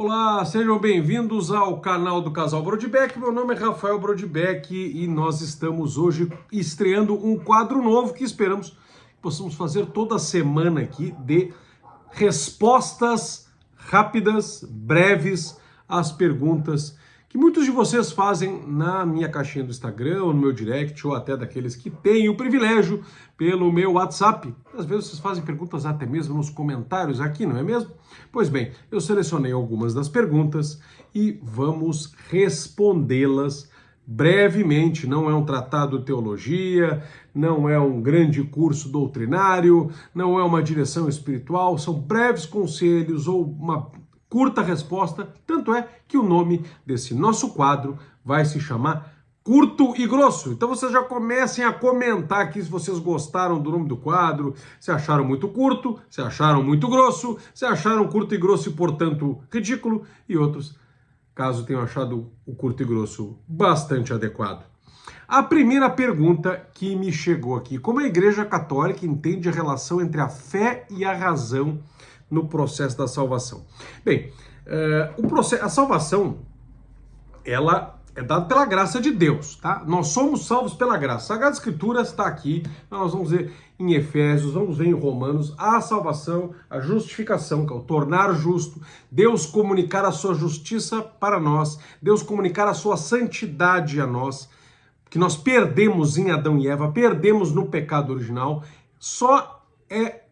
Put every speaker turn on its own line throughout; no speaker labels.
Olá, sejam bem-vindos ao canal do Casal Brodbeck. Meu nome é Rafael Brodbeck e nós estamos hoje estreando um quadro novo que esperamos que possamos fazer toda semana aqui de respostas rápidas, breves às perguntas que muitos de vocês fazem na minha caixinha do Instagram, ou no meu direct, ou até daqueles que têm o privilégio pelo meu WhatsApp. Às vezes vocês fazem perguntas até mesmo nos comentários aqui, não é mesmo? Pois bem, eu selecionei algumas das perguntas e vamos respondê-las brevemente. Não é um tratado de teologia, não é um grande curso doutrinário, não é uma direção espiritual, são breves conselhos ou uma curta resposta, tanto é que o nome desse nosso quadro vai se chamar Curto e Grosso. Então vocês já comecem a comentar aqui se vocês gostaram do nome do quadro, se acharam muito curto, se acharam muito grosso, se acharam curto e grosso e, portanto, ridículo, e outros, caso tenham achado o curto e grosso bastante adequado. A primeira pergunta que me chegou aqui: como a Igreja Católica entende a relação entre a fé e a razão no processo da salvação? Bem, a salvação, ela é dada pela graça de Deus, tá? Nós somos salvos pela graça. A Sagrada Escritura está aqui, nós vamos ver em Efésios, vamos ver em Romanos, a salvação, a justificação, que é o tornar justo, Deus comunicar a sua justiça para nós, Deus comunicar a sua santidade a nós, que nós perdemos em Adão e Eva, perdemos no pecado original, só é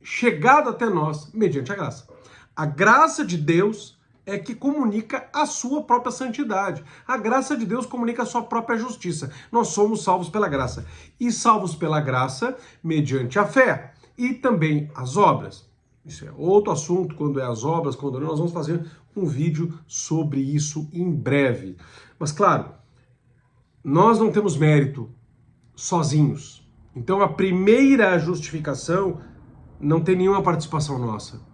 chegado até nós mediante a graça. A graça de Deus é que comunica a sua própria santidade. A graça de Deus comunica a sua própria justiça. Nós somos salvos pela graça. E salvos pela graça mediante a fé. E também as obras. Isso é outro assunto, quando é as obras, quando não. Nós vamos fazer um vídeo sobre isso em breve. Mas claro, nós não temos mérito sozinhos. Então a primeira justificação não tem nenhuma participação nossa.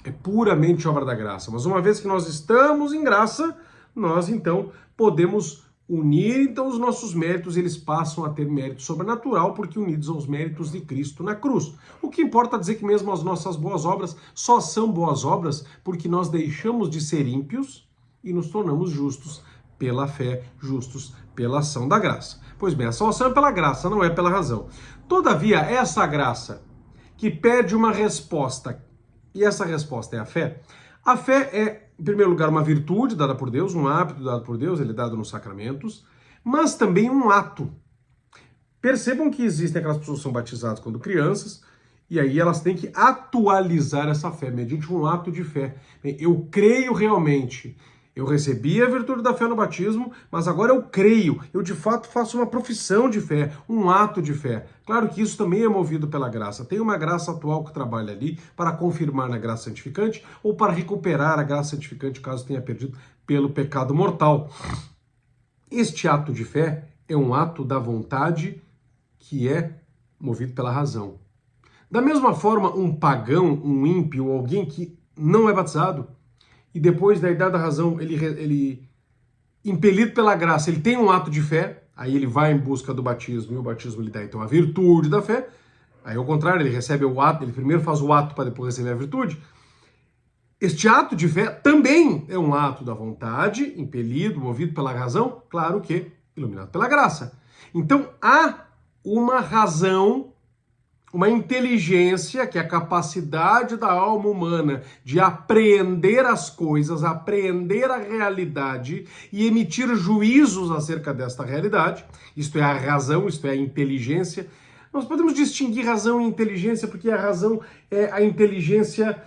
É puramente obra da graça. Mas uma vez que nós estamos em graça, nós então podemos unir então os nossos méritos, eles passam a ter mérito sobrenatural, porque unidos aos méritos de Cristo na cruz. O que importa é dizer que mesmo as nossas boas obras só são boas obras porque nós deixamos de ser ímpios e nos tornamos justos pela fé, justos pela ação da graça. Pois bem, a salvação é pela graça, não é pela razão. Todavia, essa graça que pede uma resposta, e essa resposta é a fé. A fé é, em primeiro lugar, uma virtude dada por Deus, um hábito dado por Deus, ele é dado nos sacramentos, mas também um ato. Percebam que existem aquelas pessoas que são batizadas quando crianças, e aí elas têm que atualizar essa fé, mediante um ato de fé. Eu creio realmente. Eu recebi a virtude da fé no batismo, mas agora eu creio, eu de fato faço uma profissão de fé, um ato de fé. Claro que isso também é movido pela graça. Tem uma graça atual que trabalha ali para confirmar na graça santificante ou para recuperar a graça santificante caso tenha perdido pelo pecado mortal. Este ato de fé é um ato da vontade que é movido pela razão. Da mesma forma, um pagão, um ímpio, alguém que não é batizado, e depois da idade da razão, ele impelido pela graça, ele tem um ato de fé, aí ele vai em busca do batismo, e o batismo lhe dá então a virtude da fé. Aí ao contrário, ele recebe o ato, ele primeiro faz o ato para depois receber a virtude. Este ato de fé também é um ato da vontade, impelido, movido pela razão, claro que iluminado pela graça. Então há uma razão, uma inteligência, que é a capacidade da alma humana de apreender as coisas, apreender a realidade e emitir juízos acerca desta realidade. Isto é a razão, isto é a inteligência. Nós podemos distinguir razão e inteligência, porque a razão é a inteligência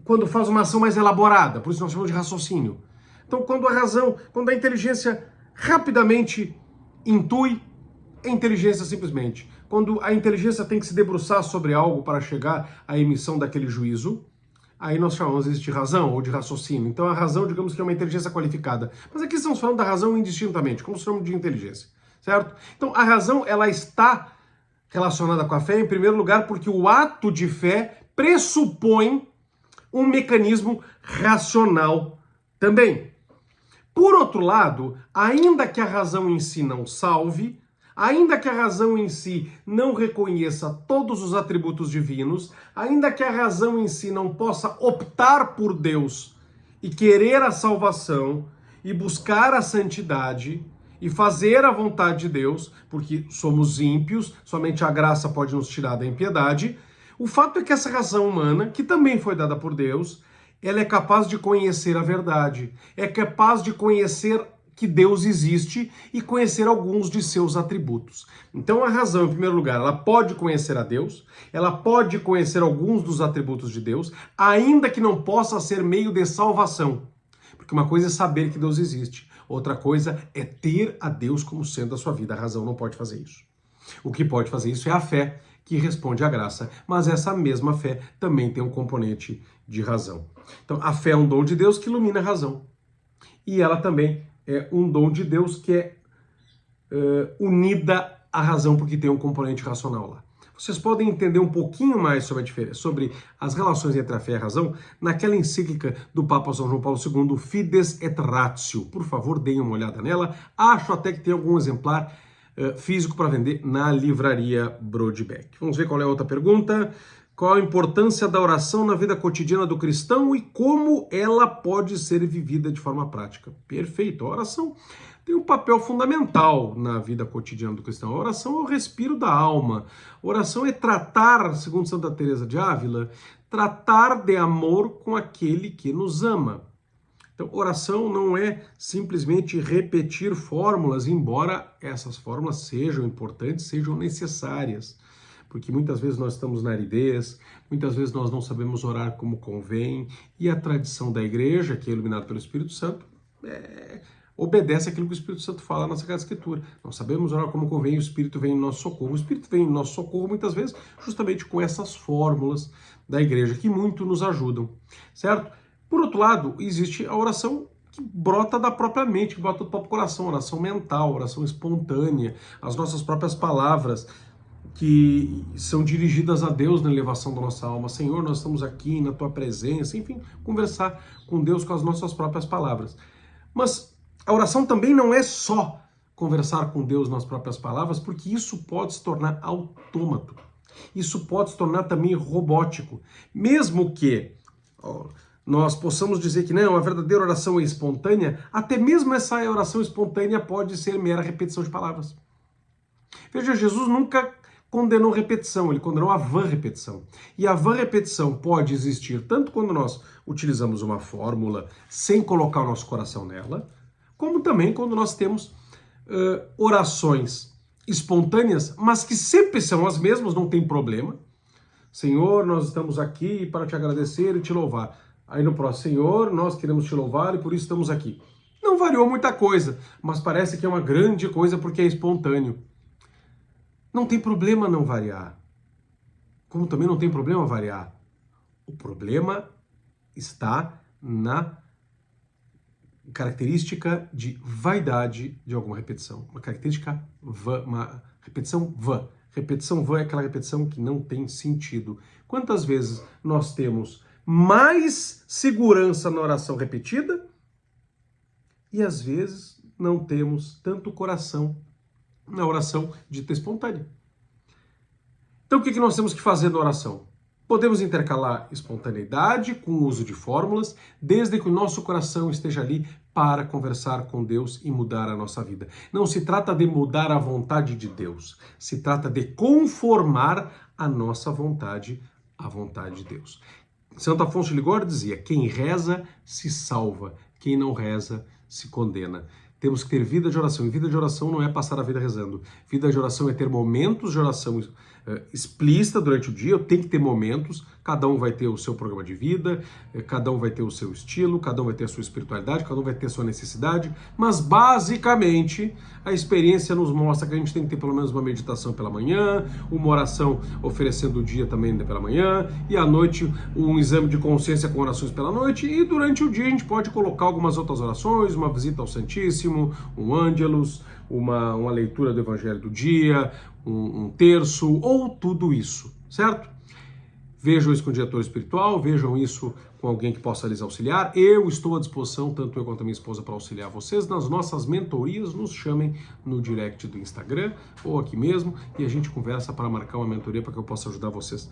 quando faz uma ação mais elaborada, por isso nós chamamos de raciocínio. Então, quando a inteligência rapidamente intui, é inteligência simplesmente. Quando a inteligência tem que se debruçar sobre algo para chegar à emissão daquele juízo, aí nós chamamos isso de razão ou de raciocínio. Então a razão, digamos que é uma inteligência qualificada. Mas aqui estamos falando da razão indistintamente, como chamamos de inteligência, certo? Então a razão, ela está relacionada com a fé, em primeiro lugar, porque o ato de fé pressupõe um mecanismo racional também. Por outro lado, ainda que a razão em si não salve, Ainda que a razão em si não reconheça todos os atributos divinos, ainda que a razão em si não possa optar por Deus e querer a salvação e buscar a santidade e fazer a vontade de Deus, porque somos ímpios, somente a graça pode nos tirar da impiedade, o fato é que essa razão humana, que também foi dada por Deus, ela é capaz de conhecer a verdade, é capaz de conhecer que Deus existe e conhecer alguns de seus atributos. Então a razão, em primeiro lugar, ela pode conhecer a Deus, ela pode conhecer alguns dos atributos de Deus, ainda que não possa ser meio de salvação. Porque uma coisa é saber que Deus existe, outra coisa é ter a Deus como sendo a sua vida. A razão não pode fazer isso. O que pode fazer isso é a fé, que responde à graça, mas essa mesma fé também tem um componente de razão. Então a fé é um dom de Deus que ilumina a razão. E ela também é um dom de Deus que é unida à razão, porque tem um componente racional lá. Vocês podem entender um pouquinho mais sobre a diferença, sobre as relações entre a fé e a razão, naquela encíclica do Papa São João Paulo II, Fides et Ratio. Por favor, deem uma olhada nela. Acho até que tem algum exemplar físico para vender na livraria Brodbeck. Vamos ver qual é a outra pergunta. Qual a importância da oração na vida cotidiana do cristão e como ela pode ser vivida de forma prática? Perfeito. A oração tem um papel fundamental na vida cotidiana do cristão. A oração é o respiro da alma. A oração é tratar, segundo Santa Teresa de Ávila, tratar de amor com aquele que nos ama. Então, oração não é simplesmente repetir fórmulas, embora essas fórmulas sejam importantes, sejam necessárias. Porque muitas vezes nós estamos na aridez, muitas vezes nós não sabemos orar como convém, e a tradição da igreja, que é iluminada pelo Espírito Santo, obedece aquilo que o Espírito Santo fala na Sagrada Escritura. Nós sabemos orar como convém, o Espírito vem em nosso socorro. O Espírito vem em nosso socorro muitas vezes justamente com essas fórmulas da igreja, que muito nos ajudam, certo? Por outro lado, existe a oração que brota da própria mente, que brota do próprio coração, oração mental, oração espontânea, as nossas próprias palavras, que são dirigidas a Deus na elevação da nossa alma. Senhor, nós estamos aqui na tua presença, enfim, conversar com Deus com as nossas próprias palavras. Mas a oração também não é só conversar com Deus nas próprias palavras, porque isso pode se tornar autômato. Isso pode se tornar também robótico. Mesmo que nós possamos dizer que não, a verdadeira oração é espontânea, até mesmo essa oração espontânea pode ser mera repetição de palavras. Veja, Jesus nunca condenou repetição, ele condenou a vã repetição. E a vã repetição pode existir tanto quando nós utilizamos uma fórmula sem colocar o nosso coração nela, como também quando nós temos orações espontâneas, mas que sempre são as mesmas, não tem problema. Senhor, nós estamos aqui para te agradecer e te louvar. Aí no próximo, Senhor, nós queremos te louvar e por isso estamos aqui. Não variou muita coisa, mas parece que é uma grande coisa porque é espontâneo. Não tem problema não variar. Como também não tem problema variar. O problema está na característica de vaidade de alguma repetição. Uma característica vã, uma repetição vã. Repetição vã é aquela repetição que não tem sentido. Quantas vezes nós temos mais segurança na oração repetida e às vezes não temos tanto coração na oração dita espontânea. Então o que nós temos que fazer na oração? Podemos intercalar espontaneidade com o uso de fórmulas, desde que o nosso coração esteja ali para conversar com Deus e mudar a nossa vida. Não se trata de mudar a vontade de Deus, se trata de conformar a nossa vontade à vontade de Deus. Santo Afonso de Ligório dizia, quem reza se salva, quem não reza se condena. Temos que ter vida de oração, e vida de oração não é passar a vida rezando. Vida de oração é ter momentos de oração explícita durante o dia, eu tenho que ter momentos, cada um vai ter o seu programa de vida, cada um vai ter o seu estilo, cada um vai ter a sua espiritualidade, cada um vai ter a sua necessidade, mas basicamente a experiência nos mostra que a gente tem que ter pelo menos uma meditação pela manhã, uma oração oferecendo o dia também pela manhã, e à noite um exame de consciência com orações pela noite, e durante o dia a gente pode colocar algumas outras orações, uma visita ao Santíssimo, um Ângelus, uma leitura do Evangelho do dia, um terço, ou tudo isso, certo? Vejam isso com o diretor espiritual, vejam isso com alguém que possa lhes auxiliar. Eu estou à disposição, tanto eu quanto a minha esposa, para auxiliar vocês nas nossas mentorias. Nos chamem no direct do Instagram ou aqui mesmo e a gente conversa para marcar uma mentoria para que eu possa ajudar vocês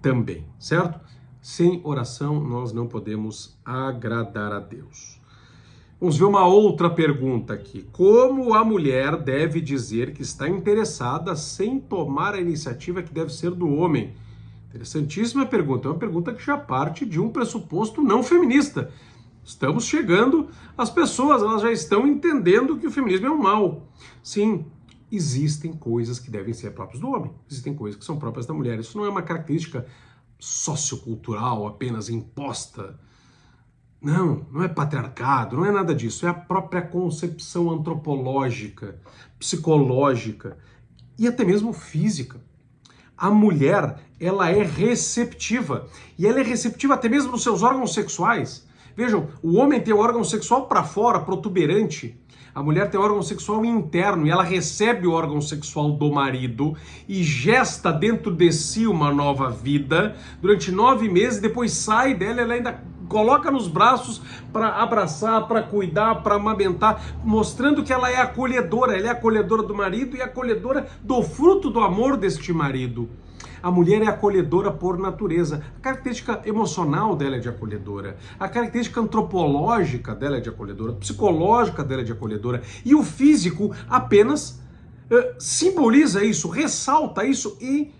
também, certo? Sem oração nós não podemos agradar a Deus. Vamos ver uma outra pergunta aqui. Como a mulher deve dizer que está interessada sem tomar a iniciativa que deve ser do homem? Interessantíssima pergunta. É uma pergunta que já parte de um pressuposto não feminista. Estamos chegando, as pessoas elas já estão entendendo que o feminismo é um mal. Sim, existem coisas que devem ser próprias do homem. Existem coisas que são próprias da mulher. Isso não é uma característica sociocultural apenas imposta. Não, não é patriarcado, não é nada disso. É a própria concepção antropológica, psicológica e até mesmo física. A mulher, ela é receptiva. E ela é receptiva até mesmo nos seus órgãos sexuais. Vejam, o homem tem o órgão sexual para fora, protuberante. A mulher tem o órgão sexual interno e ela recebe o órgão sexual do marido e gesta dentro de si uma nova vida durante 9 meses, depois sai dela, ela ainda coloca nos braços para abraçar, para cuidar, para amamentar, mostrando que ela é acolhedora do marido e acolhedora do fruto do amor deste marido. A mulher é acolhedora por natureza. A característica emocional dela é de acolhedora. A característica antropológica dela é de acolhedora. A psicológica dela é de acolhedora. E o físico apenas simboliza isso, ressalta isso e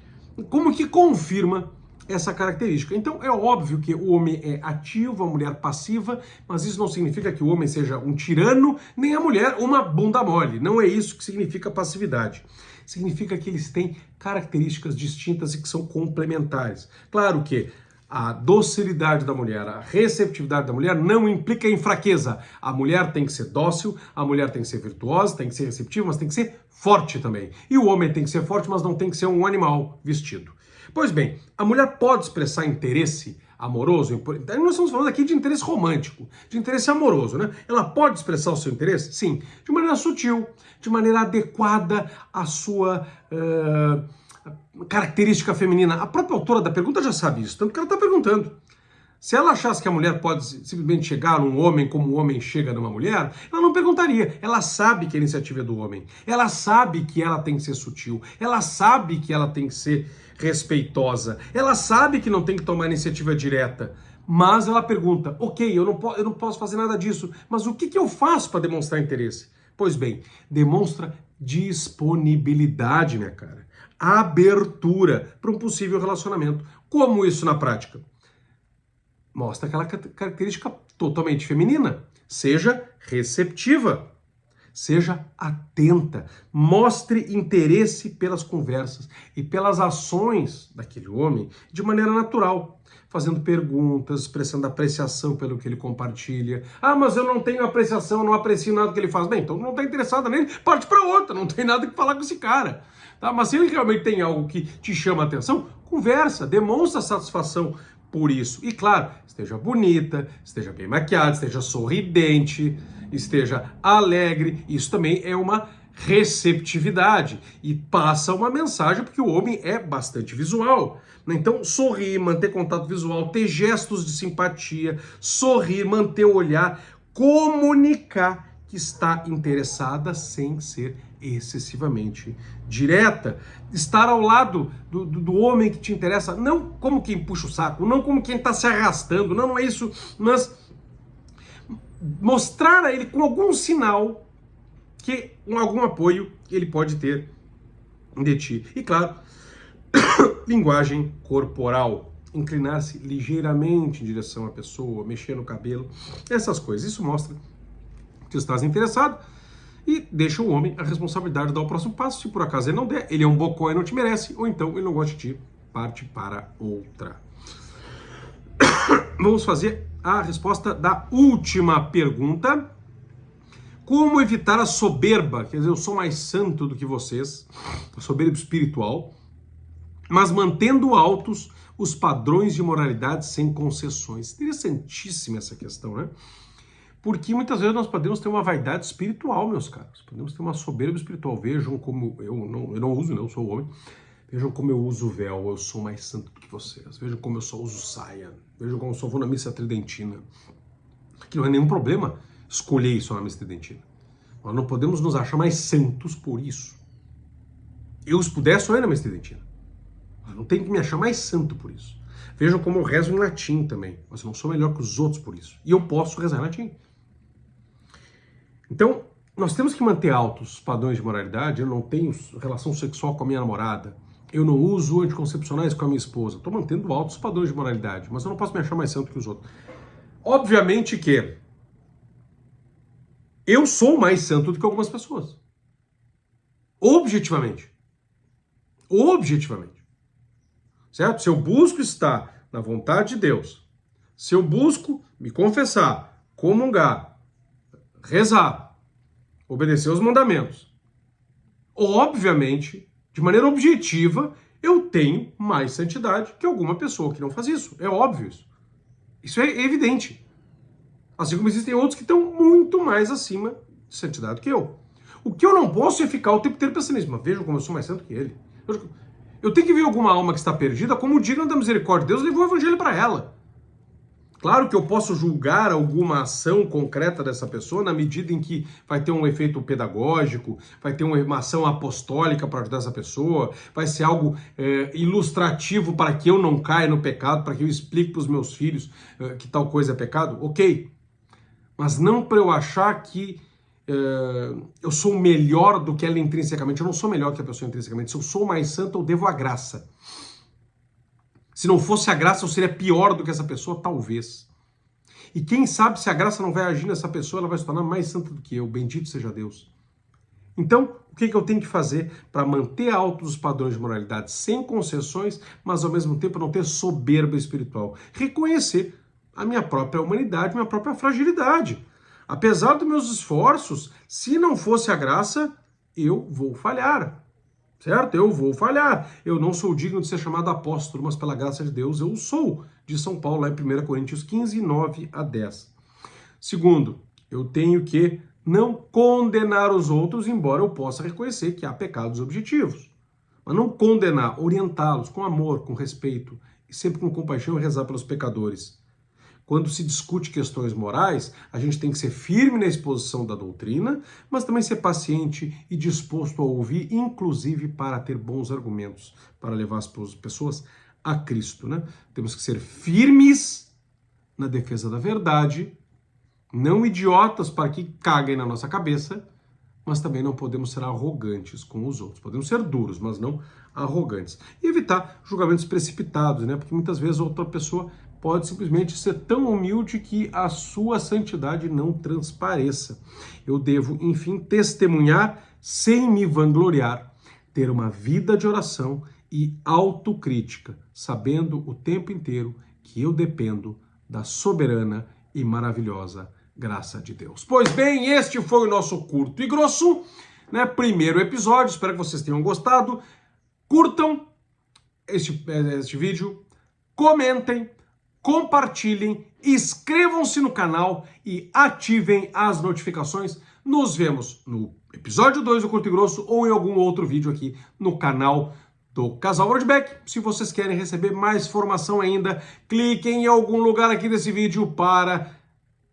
como que confirma essa característica. Então é óbvio que o homem é ativo, a mulher passiva, mas isso não significa que o homem seja um tirano, nem a mulher uma bunda mole. Não é isso que significa passividade. Significa que eles têm características distintas e que são complementares. Claro que a docilidade da mulher, a receptividade da mulher não implica em fraqueza. A mulher tem que ser dócil, a mulher tem que ser virtuosa, tem que ser receptiva, mas tem que ser forte também. E o homem tem que ser forte, mas não tem que ser um animal vestido. Pois bem, a mulher pode expressar interesse amoroso, nós estamos falando aqui de interesse romântico, de interesse amoroso, né? Ela pode expressar o seu interesse? Sim, de maneira sutil, de maneira adequada à sua característica feminina. A própria autora da pergunta já sabe isso, tanto que ela está perguntando. Se ela achasse que a mulher pode simplesmente chegar num homem como o homem chega numa mulher, ela não perguntaria. Ela sabe que a iniciativa é do homem. Ela sabe que ela tem que ser sutil. Ela sabe que ela tem que ser respeitosa. Ela sabe que não tem que tomar iniciativa direta. Mas ela pergunta, ok, eu não posso fazer nada disso, mas o que eu faço para demonstrar interesse? Pois bem, demonstra disponibilidade, minha cara. Abertura para um possível relacionamento. Como isso na prática? Mostra aquela característica totalmente feminina. Seja receptiva, seja atenta, mostre interesse pelas conversas e pelas ações daquele homem de maneira natural, fazendo perguntas, expressando apreciação pelo que ele compartilha. Ah, mas eu não tenho apreciação, não aprecio nada que ele faz. Bem, então não está interessada nele, parte para outra, não tem nada que falar com esse cara. Tá? Mas se ele realmente tem algo que te chama a atenção, conversa, demonstra satisfação por isso. E claro, esteja bonita, esteja bem maquiada, esteja sorridente, esteja alegre. Isso também é uma receptividade e passa uma mensagem, porque o homem é bastante visual. Então, sorrir, manter contato visual, ter gestos de simpatia, sorrir, manter o olhar, comunicar que está interessada sem ser excessivamente direta. Estar ao lado do homem que te interessa, não como quem puxa o saco, não como quem está se arrastando, não é isso, mas mostrar a ele com algum sinal que algum apoio ele pode ter de ti. E claro, linguagem corporal, inclinar-se ligeiramente em direção à pessoa, mexer no cabelo, essas coisas. Isso mostra que estás interessado e deixa o homem a responsabilidade de dar o próximo passo. Se por acaso ele não der, ele é um bocó e não te merece, ou então ele não gosta de ti, parte para outra. Vamos fazer a resposta da última pergunta. Como evitar a soberba? Quer dizer, eu sou mais santo do que vocês, a soberba espiritual, mas mantendo altos os padrões de moralidade sem concessões. Interessantíssima essa questão, né? Porque muitas vezes nós podemos ter uma vaidade espiritual, meus caros. Podemos ter uma soberba espiritual. Vejam como eu não uso, não sou homem. Vejam como eu uso véu, eu sou mais santo do que vocês. Vejam como eu só uso saia. Vejam como eu só vou na missa tridentina. Que não é nenhum problema escolher isso na missa tridentina. Nós não podemos nos achar mais santos por isso. Eu, se puder, só ir na missa tridentina. Eu não tenho que me achar mais santo por isso. Vejam como eu rezo em latim também. Mas eu não sou melhor que os outros por isso. E eu posso rezar em latim. Então, nós temos que manter altos os padrões de moralidade. Eu não tenho relação sexual com a minha namorada. Eu não uso anticoncepcionais com a minha esposa. Estou mantendo altos os padrões de moralidade. Mas eu não posso me achar mais santo que os outros. Obviamente que eu sou mais santo do que algumas pessoas. Objetivamente. Objetivamente. Certo? Se eu busco estar na vontade de Deus, se eu busco me confessar, comungar, rezar, obedecer os mandamentos, obviamente, de maneira objetiva, eu tenho mais santidade que alguma pessoa que não faz isso. É óbvio isso. Isso é evidente. Assim como existem outros que estão muito mais acima de santidade que eu. O que eu não posso é ficar o tempo inteiro pensando nisso. Mas vejam como eu sou mais santo que ele. Eu tenho que ver alguma alma que está perdida como digna da misericórdia de Deus, levou o evangelho para ela. Claro que eu posso julgar alguma ação concreta dessa pessoa na medida em que vai ter um efeito pedagógico, vai ter uma ação apostólica para ajudar essa pessoa, vai ser algo ilustrativo para que eu não caia no pecado, para que eu explique para os meus filhos que tal coisa é pecado. Ok. Mas não para eu achar que eu sou melhor do que ela intrinsecamente. Eu não sou melhor que a pessoa intrinsecamente. Se eu sou mais santo, eu devo a graça. Se não fosse a graça, eu seria pior do que essa pessoa, talvez. E quem sabe se a graça não vai agir nessa pessoa, ela vai se tornar mais santa do que eu. Bendito seja Deus. Então, o que eu tenho que fazer para manter altos os padrões de moralidade sem concessões, mas ao mesmo tempo não ter soberba espiritual? Reconhecer a minha própria humanidade, minha própria fragilidade. Apesar dos meus esforços, se não fosse a graça, eu vou falhar. Certo? Eu vou falhar. Eu não sou digno de ser chamado apóstolo, mas pela graça de Deus eu sou. De São Paulo, lá em 1 Coríntios 15, 9 a 10. Segundo, eu tenho que não condenar os outros, embora eu possa reconhecer que há pecados objetivos. Mas não condenar, orientá-los com amor, com respeito, e sempre com compaixão e rezar pelos pecadores. Quando se discute questões morais, a gente tem que ser firme na exposição da doutrina, mas também ser paciente e disposto a ouvir, inclusive para ter bons argumentos, para levar as pessoas a Cristo, né? Temos que ser firmes na defesa da verdade, não idiotas para que caguem na nossa cabeça, mas também não podemos ser arrogantes com os outros. Podemos ser duros, mas não arrogantes. E evitar julgamentos precipitados, né? Porque muitas vezes outra pessoa pode simplesmente ser tão humilde que a sua santidade não transpareça. Eu devo, enfim, testemunhar sem me vangloriar, ter uma vida de oração e autocrítica, sabendo o tempo inteiro que eu dependo da soberana e maravilhosa graça de Deus. Pois bem, este foi o nosso curto e grosso, né, primeiro episódio. Espero que vocês tenham gostado. Curtam este vídeo, comentem, compartilhem, inscrevam-se no canal e ativem as notificações. Nos vemos no episódio 2 do Curto e Grosso ou em algum outro vídeo aqui no canal do Casal Brodbeck. Se vocês querem receber mais formação ainda, cliquem em algum lugar aqui desse vídeo para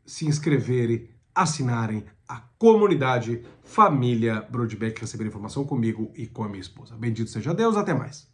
se inscreverem, assinarem a comunidade Família Brodbeck, receber informação comigo e com a minha esposa. Bendito seja Deus, até mais.